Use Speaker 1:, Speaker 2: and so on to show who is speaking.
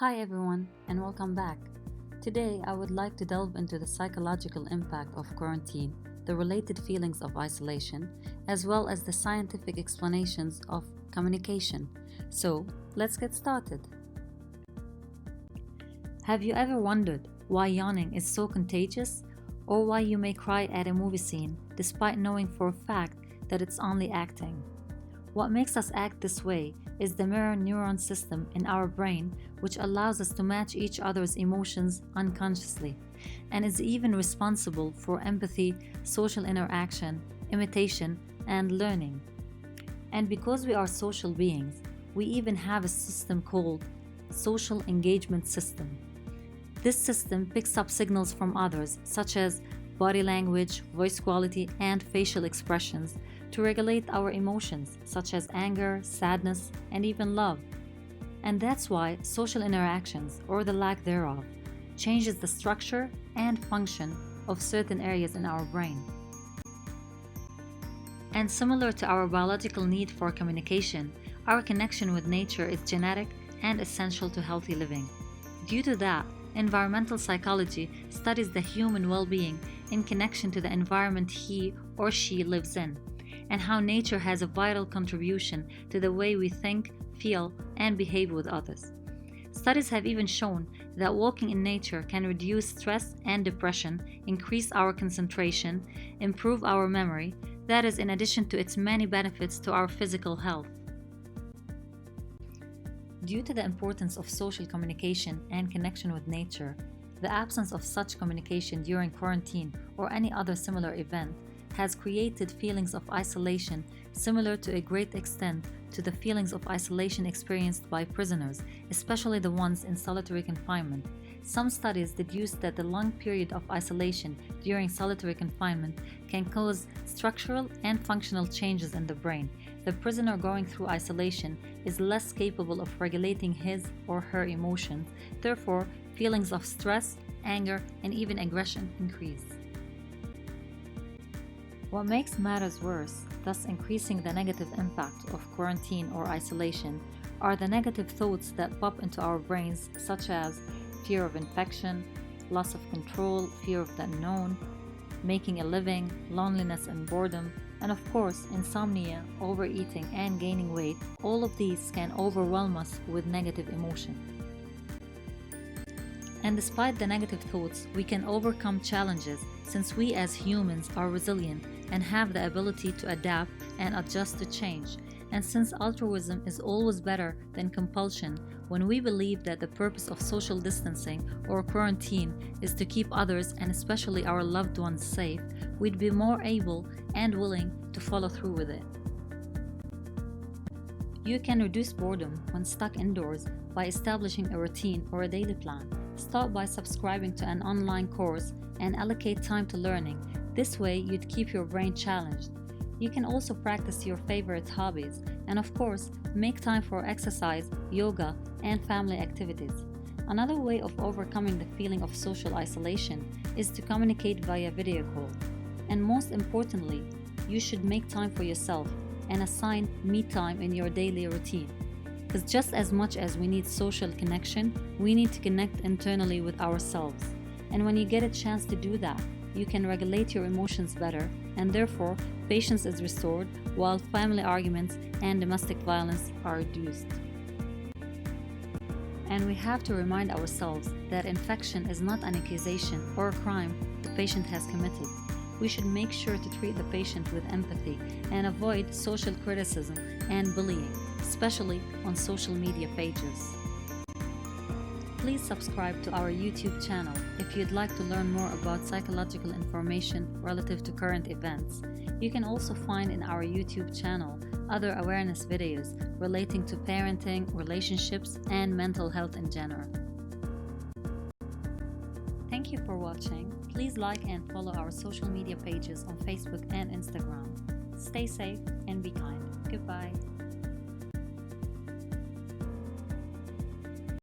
Speaker 1: Hi everyone, and welcome back. Today I would like to delve into the psychological impact of quarantine, the related feelings of isolation, as well as the scientific explanations of communication. So, let's get started. Have you ever wondered why yawning is so contagious, or why you may cry at a movie scene despite knowing for a fact that it's only acting? What makes us act this way is the mirror neuron system in our brain, which allows us to match each other's emotions unconsciously, and is even responsible for empathy, social interaction, imitation, and learning. And because we are social beings, we even have a system called social engagement system. This system picks up signals from others, such as body language, voice quality, and facial expressions, to regulate our emotions, such as anger, sadness, and even love. And that's why social interactions, or the lack thereof, changes the structure and function of certain areas in our brain. And similar to our biological need for communication, our connection with nature is genetic and essential to healthy living. Due to that, environmental psychology studies the human well-being in connection to the environment he or she lives in, and how nature has a vital contribution to the way we think, feel, and behave with others. Studies have even shown that walking in nature can reduce stress and depression, increase our concentration, improve our memory, that is, in addition to its many benefits to our physical health. Due to the importance of social communication and connection with nature, the absence of such communication during quarantine or any other similar event has created feelings of isolation similar to a great extent to the feelings of isolation experienced by prisoners, especially the ones in solitary confinement. Some studies deduced that the long period of isolation during solitary confinement can cause structural and functional changes in the brain. The prisoner going through isolation is less capable of regulating his or her emotions, therefore, feelings of stress, anger, and even aggression increase. What makes matters worse, thus increasing the negative impact of quarantine or isolation, are the negative thoughts that pop into our brains, such as fear of infection, loss of control, fear of the unknown, making a living, loneliness and boredom, and of course, insomnia, overeating, and gaining weight. All of these can overwhelm us with negative emotion. And despite the negative thoughts, we can overcome challenges since we as humans are resilient and have the ability to adapt and adjust to change. And since altruism is always better than compulsion, when we believe that the purpose of social distancing or quarantine is to keep others and especially our loved ones safe, we'd be more able and willing to follow through with it. You can reduce boredom when stuck indoors by establishing a routine or a daily plan. Start by subscribing to an online course and allocate time to learning. This way, you'd keep your brain challenged. You can also practice your favorite hobbies and, of course, make time for exercise, yoga, and family activities. Another way of overcoming the feeling of social isolation is to communicate via video call. And most importantly, you should make time for yourself and assign me time in your daily routine. Because just as much as we need social connection, we need to connect internally with ourselves. And when you get a chance to do that, you can regulate your emotions better, and therefore, patience is restored, while family arguments and domestic violence are reduced. And we have to remind ourselves that infection is not an accusation or a crime the patient has committed. We should make sure to treat the patient with empathy and avoid social criticism and bullying, especially on social media pages. Please subscribe to our YouTube channel if you'd like to learn more about psychological information relative to current events. You can also find in our YouTube channel other awareness videos relating to parenting, relationships, and mental health in general. Thank you for watching. Please like and follow our social media pages on Facebook and Instagram. Stay safe and be kind. Goodbye.